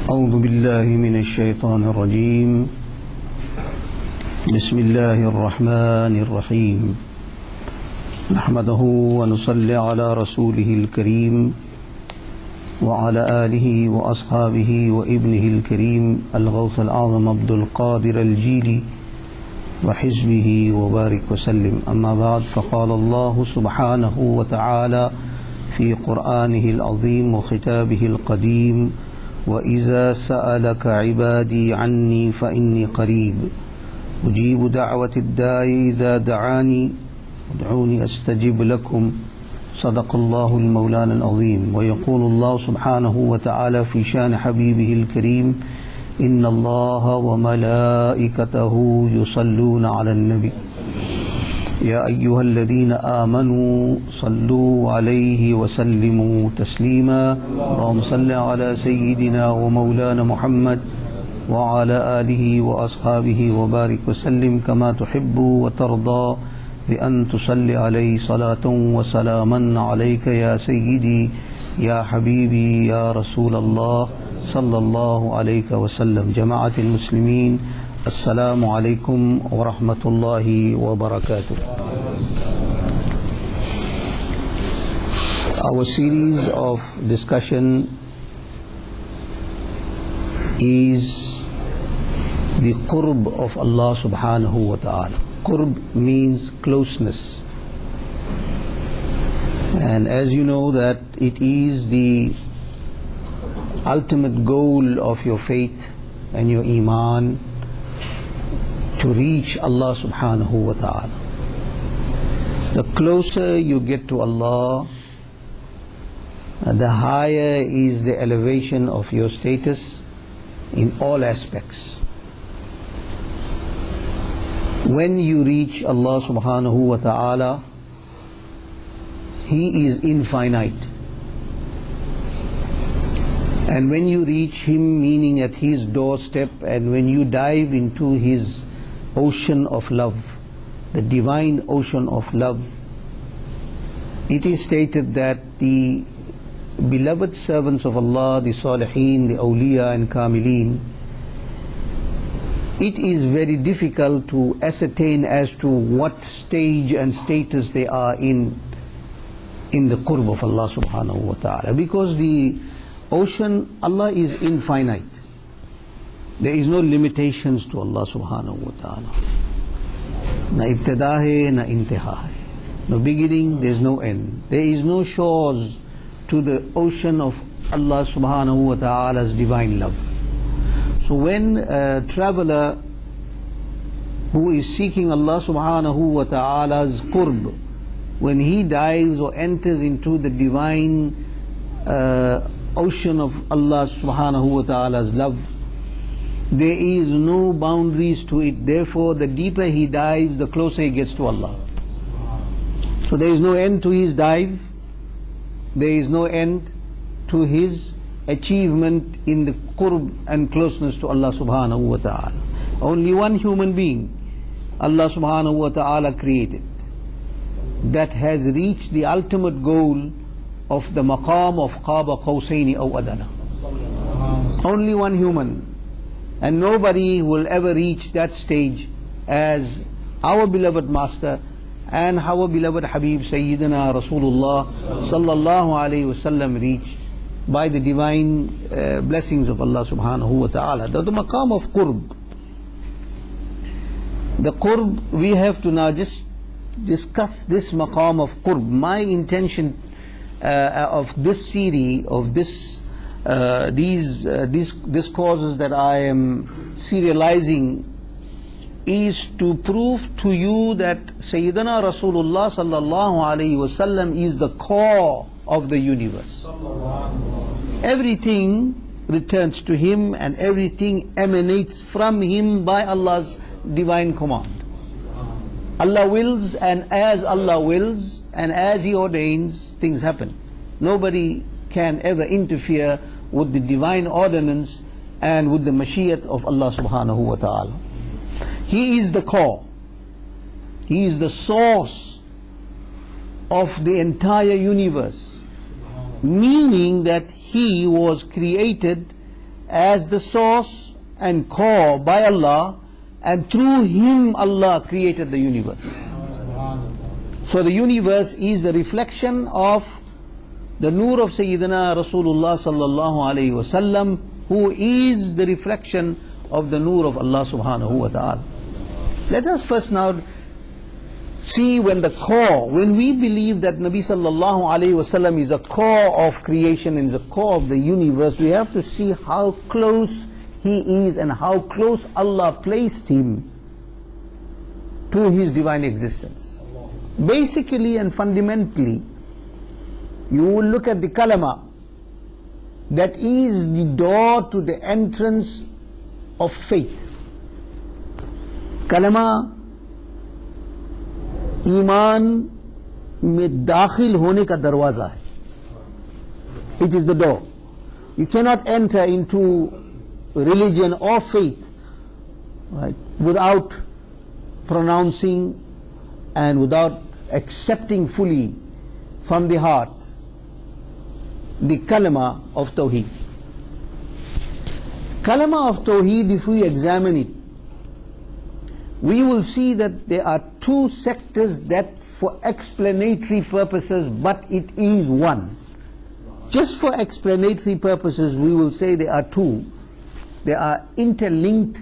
أعوذ بالله من الشيطان الرجيم. بسم الله الرحمن الرحيم. نحمده ونصلي على رسوله الكريم وعلى آله وأصحابه وابنه الكريم الغوث الأعظم عبد القادر الجيلي وحزبه وبارك وسلم. أما بعد، فقال الله سبحانه وتعالى في قرآنه العظيم وخطابه القديم: وإذا سألك عبادي عني فإني قريب أجيب دعوة الداعي إذا دعاني ادعوني أستجب لكم. صدق الله المولانا العظيم. ويقول الله سبحانه وتعالى في شان حبيبه الكريم: إن الله وملائكته يصلون على النبي يا أيها الذين آمنوا صلوا عليه وسلموا تسليما. اللهم صل على سيدنا ومولانا محمد وعلى آله وأصحابه وبارك وسلم كما تحب وترضى بأن تصلي عليه صلاة وسلاما عليك يا سيدي يا حبيبي يا رسول الله صلى الله عليه وسلم. جماعة المسلمين، السلام عليكم ورحمة الله وبركاته. Our series of discussion is the qurb of Allah subhanahu wa ta'ala. Qurb means closeness, and as you know that it is the ultimate goal of your faith and your iman to reach Allah subhanahu wa ta'ala. The closer you get to Allah, the higher is the elevation of your status in all aspects. When you reach Allah subhanahu wa ta'ala, He is infinite. And when you reach Him, meaning at His doorstep, and when you dive into His ocean of love, the divine ocean of love, it is stated that the beloved servants of Allah, the Salihin, the Awliya and Kamilin, it is very difficult to ascertain as to what stage and status they are in the qurb of Allah subhanahu wa ta'ala, because the ocean, Allah is infinite. There is no limitations to Allah subhanahu wa ta'ala. Na ibtida hai, na intiha hai. No beginning, there is no end. There is no shores to the ocean of Allah subhanahu wa ta'ala's divine love. So when a traveler who is seeking Allah subhanahu wa ta'ala's qurb, when he dives or enters into the divine ocean of Allah subhanahu wa ta'ala's love, there is no boundaries to it. Therefore, the deeper he dives, the closer he gets to Allah. So there is no end to his dive, there is no end to his achievement in the qurb and closeness to Allah subhanahu wa ta'ala. Only one human being Allah subhanahu wa ta'ala created that has reached the ultimate goal of the maqam of Qaba Qawsaini aw Adana. Only one human, and nobody will ever reach that stage as our beloved master and our beloved Habib Sayyidina Rasulullah sallallahu alayhi wasallam reached by the divine blessings of Allah subhanahu wa ta'ala. The maqam of qurb. The qurb, we have to now just discuss this maqam of qurb. My intention of this series, of these discourses that I am serializing, is to prove to you that Sayyidina Rasulullah sallallahu alayhi wasallam is the core of the universe. Everything returns to Him and everything emanates from Him by Allah's divine command. Allah wills, and as Allah wills and as He ordains, things happen. Nobody can ever interfere with the divine ordinance and with the mashiat of Allah subhanahu wa ta'ala. He is the core. He is the source of the entire universe, meaning that He was created as the source and core by Allah, and through him Allah created the universe. So the universe is the reflection of the nur of Sayyidina Rasulullah sallallahu alayhi wasallam, who is the reflection of the nur of Allah subhanahu wa ta'ala. Let us first now see when the core, when we believe that Nabi sallallahu alayhi wasallam is a core of creation, is a core of the universe, we have to see how close he is and how close Allah placed him to his divine existence. Basically and fundamentally, you will look at the kalama, that is the door to the entrance of faith. Kalama ईमान में दाखिल होने का दरवाजा है. It is the door. You cannot enter into religion or faith, right, without pronouncing and without accepting fully from the heart the kalama of Tawheed. Kalama of Tawheed, if we examine it, we will see that there are two sectors that for explanatory purposes, but it is one. Just for explanatory purposes, we will say there are two. They are interlinked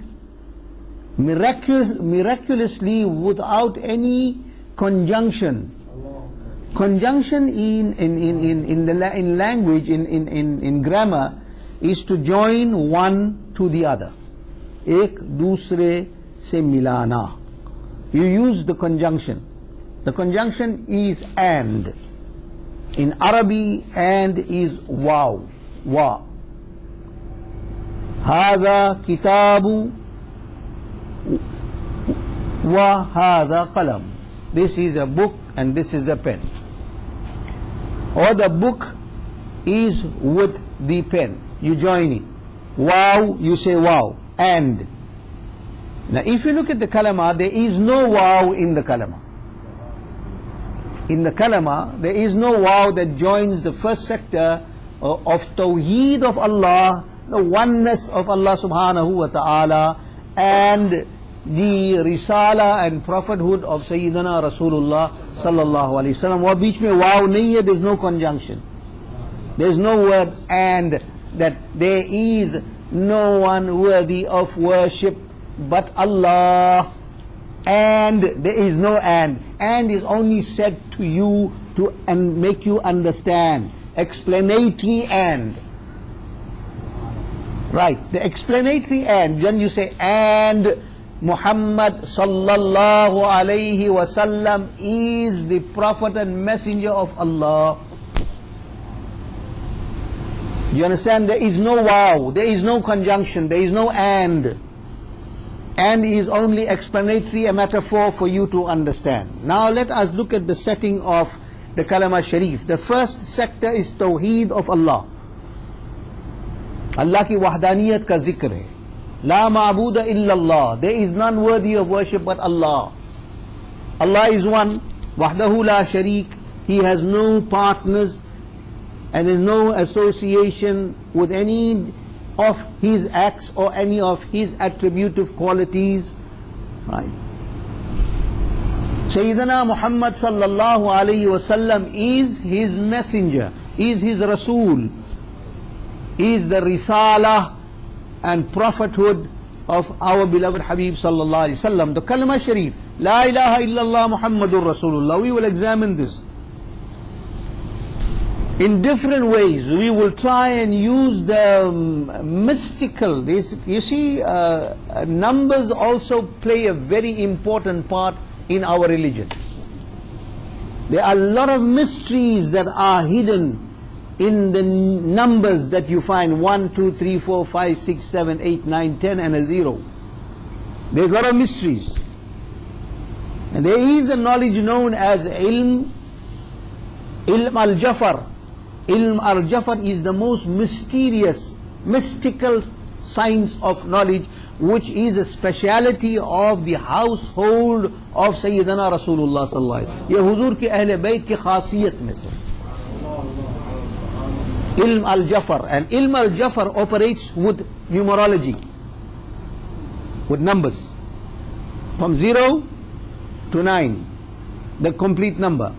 miraculously without any conjunction. Conjunction in language, in grammar, is to join one to the other. Ek dusre se milana. You use the conjunction. The conjunction is and. In Arabic, and is wow. Wa. Hada kitabu wa hada qalam. This is a book and this is a pen. Or the book is with the pen. You join it. Wow, you say wow. And. Now if you look at the kalama, there is no wow in the kalama. In the kalama, there is no wow that joins the first sector of Tawheed of Allah, the oneness of Allah subhanahu wa ta'ala, and the Risala and Prophethood of Sayyidina Rasulullah sallallahu alayhi wa sallam. Wa beech mein wow nahi hai, there is no conjunction. There is no word and, that there is no one worthy of worship but Allah. And there is no and. And is only said to you to make you understand. Explanatory and. Right, the explanatory and. When you say and Muhammad sallallahu alayhi wasallam is the prophet and messenger of Allah. You understand? There is no wow, there is no conjunction, there is no and. And is only explanatory, a metaphor for you to understand. Now let us look at the setting of the Kalama Sharif. The first sector is Tawheed of Allah. Allah ki wahdaniyat ka zikr hai. La ma'buda illa Allah. There is none worthy of worship but Allah. Allah is one. Wahdahu la sharik. He has no partners and there is no association with any of his acts or any of his attributive qualities. Right. Sayyidina Muhammad sallallahu alayhi wasallam is his messenger, is his Rasul, is the Risala and prophethood of our beloved Habib sallallahu alayhi wasallam. The Kalama Sharif, La ilaha illallah Muhammadur Rasulullah. We will examine this in different ways. We will try and use the mystical. You see, numbers also play a very important part in our religion. There are a lot of mysteries that are hidden in the numbers that you find 1, 2, 3, 4, 5, 6, 7, 8, 9, 10 and a 0. There's a lot of mysteries. And there is a knowledge known as Ilm al-Jafar. Ilm al-Jafar is the most mysterious, mystical science of knowledge, which is a speciality of the household of Sayyidina Rasulullah sallallahu alaihi wasallam. Ye Huzur ke Ahle Bayt ki khasiyat mein se. Ilm al-Jafar. And Ilm al-Jafar operates with numerology, with numbers. From 0 to 9, the complete number.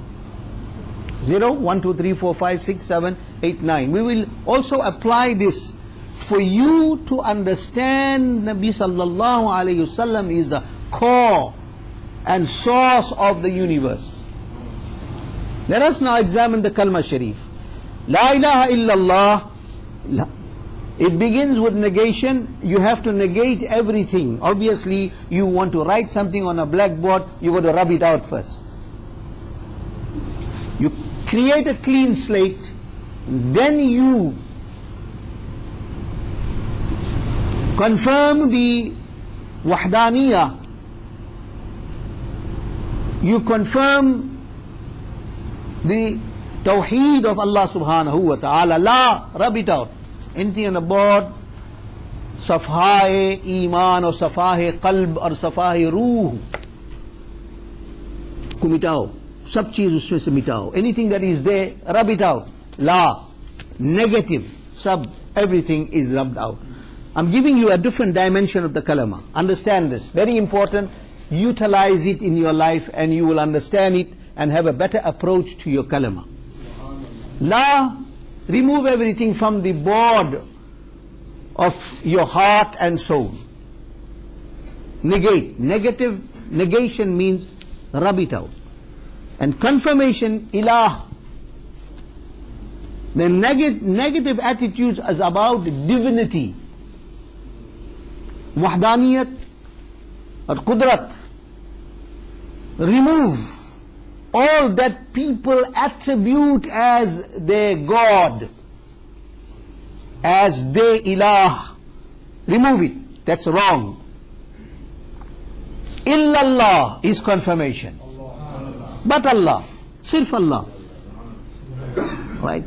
0, 1, 2, 3, 4, 5, 6, 7, 8, 9. We will also apply this for you to understand Nabi sallallahu alayhi wasallam is the core and source of the universe. Let us now examine the Kalma Sharif. La ilaha illallah. It begins with negation. You have to negate everything. Obviously, you want to write something on a blackboard, you got to rub it out first. You create a clean slate, then you confirm the Wahdaniyah. You confirm the Tawheed of Allah subhanahu wa ta'ala. La, rub it out. Anything on the board, Safha-e Iman or Safha-e Qalb or Safha-e Ruh को मिटाओ, सब चीज उसमें से मिटाओ. Anything that is there, rub it out. La, negative, sab, everything is rubbed out. I'm giving you a different dimension of the kalama. Understand this, very important. Utilize it in your life and you will understand it and have a better approach to your kalama. La, remove everything from the board of your heart and soul. Negate. Negation means rub it out. And confirmation, ilah. The negative attitudes is about divinity. Wahdaniyat or Qudrat. Remove all that people attribute as their God, as their ilah. Remove it. That's wrong. Illallah is confirmation. But Allah, sirf Allah. Right?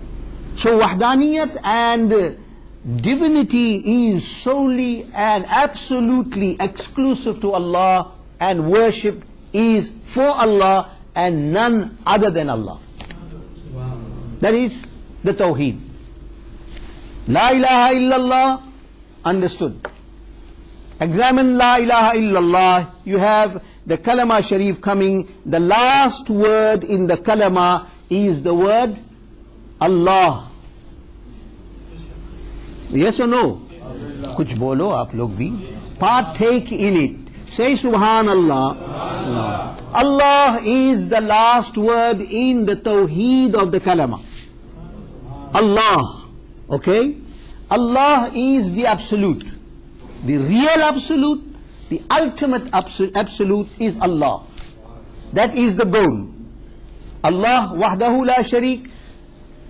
So Wahdaniyat and divinity is solely and absolutely exclusive to Allah, and worship is for Allah and none other than Allah. That is the Tawheed. La ilaha illallah, understood. Examine La ilaha illallah. You have the Kalama Sharif coming. The last word in the Kalama is the word Allah. Yes or no? Kuch bolo aap log bhi. Partake in it. Say Subhanallah. Allah is the last word in the Tawheed of the Kalama. Allah. Okay? Allah is the absolute. The real absolute, the ultimate absolute is Allah. That is the goal. Allah wahdahu la sharik,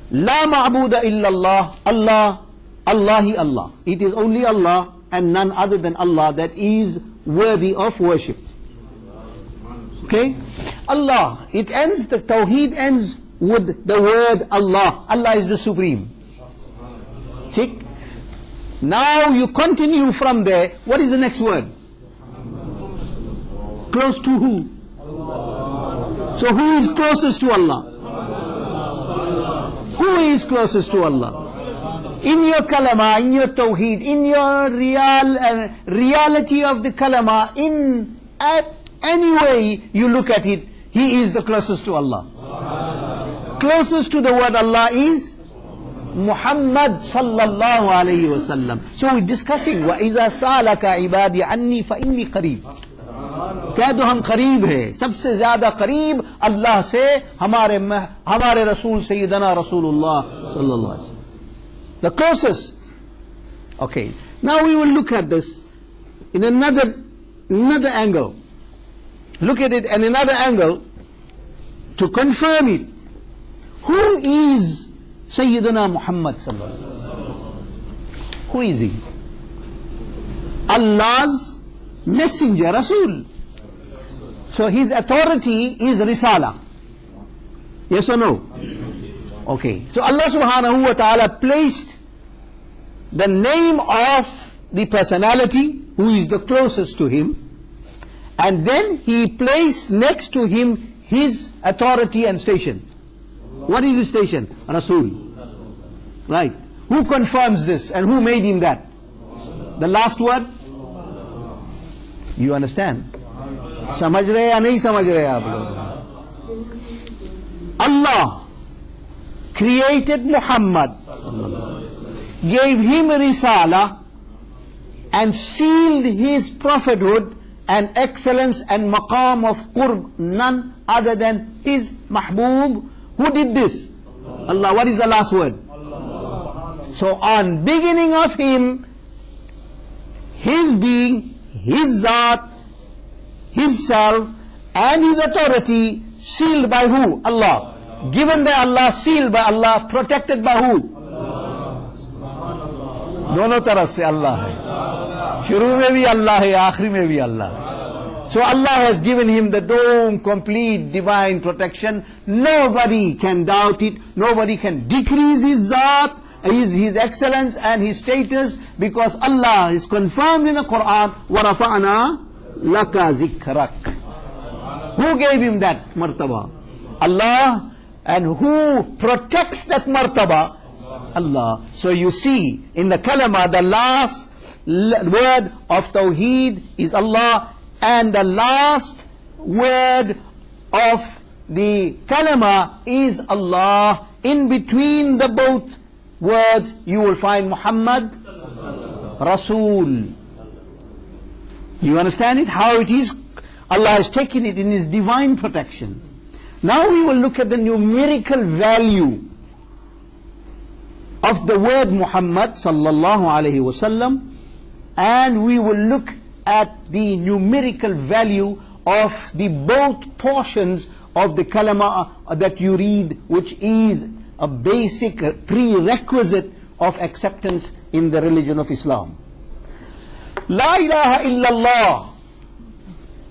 la ma'buda illallah, Allah, Allahi Allah. It is only Allah and none other than Allah that is worthy of worship. Okay? Allah, it ends, the Tawheed ends with the word Allah. Allah is the Supreme. Tick. Now you continue from there. What is the next word? Close to who? So who is closest to Allah? Who is closest to Allah? In your kalama, in your tawheed, in your reality of the kalama, in any way you look at it, he is the closest to Allah. Closest to the word Allah is Muhammad sallallahu alayhi wa sallam. So we're discussing وَإِذَا سَالَكَ عِبَادِي عَنِّي فَإِنِّي قَرِيب. کہہ دو ہم قریب ہیں, سب سے زیادہ قریب اللہ سے ہمارے رسول سیدنا رسول اللہ صلی اللہ علیہ وسلم. The closest. Okay. Now we will look at this in another angle. Look at it in another angle to confirm it. Who is Sayyidina Muhammad sallallahu alaihi wasallam? Who is he? Allah's messenger, Rasul. So his authority is Risala. Yes or no? Okay. So Allah subhanahu wa ta'ala placed the name of the personality who is the closest to him, and then he placed next to him his authority and station. What is his station? Rasul. Right. Who confirms this and who made him that? The last word? You understand? समझ रहे या नहीं समझ रहे आप लोग? Allah created Muhammad, gave him risala and sealed his prophethood and excellence and maqam of qurb, none other than his mahbub. Who did this? Allah. What is the last word? So on beginning of him, his being, his zat, himself and his authority, sealed by who? Allah. Given by Allah, sealed by Allah, protected by who? दोनों तरफ से अल्लाह है, शुरू में भी अल्लाह है, आखिरी में भी अल्लाह है. So Allah has given him the dome, complete divine protection. Nobody can doubt it. Nobody can decrease his zat, his excellence and his status, because Allah is confirmed in the Quran, وَرَفَعْنَا لَكَ ذِكْرَكَ. Who gave him that martaba? Allah. And who protects that martaba? Allah. So you see, in the kalama, the last word of Tawheed is Allah, and the last word of the kalama is Allah. In between the both words, you will find Muhammad Rasul. You understand it? How it is? Allah has taken it in His divine protection. Now we will look at the numerical value of the word Muhammad sallallahu alaihi wasallam, and we will look at the numerical value of the both portions of the kalama that you read, which is a basic prerequisite of acceptance in the religion of Islam. La ilaha illallah.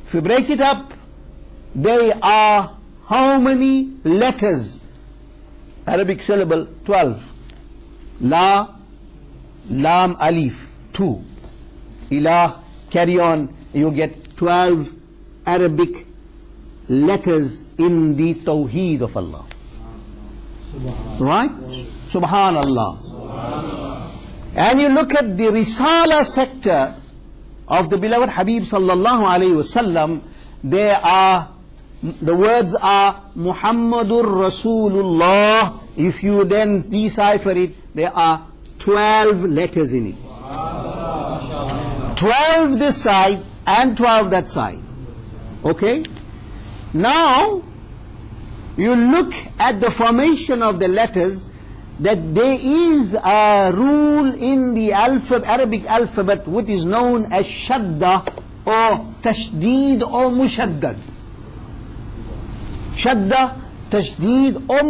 If you break it up, they are how many letters? Arabic syllable 12. La, Lam, Alif 2. Ilah, carry on, you get 12 Arabic letters in the Tawheed of Allah. Right? Subhanallah. And you look at the Risala sector of the beloved Habib sallallahu alayhi wasallam, the words are Muhammadur Rasulullah. If you then decipher it, there are 12 letters in it. 12 this side and 12 that side. Okay? Now, you look at the formation of the letters, that there is a rule in the Arabic alphabet which is known as shadda or tashdeed or mushaddad. Shadda, tashdeed or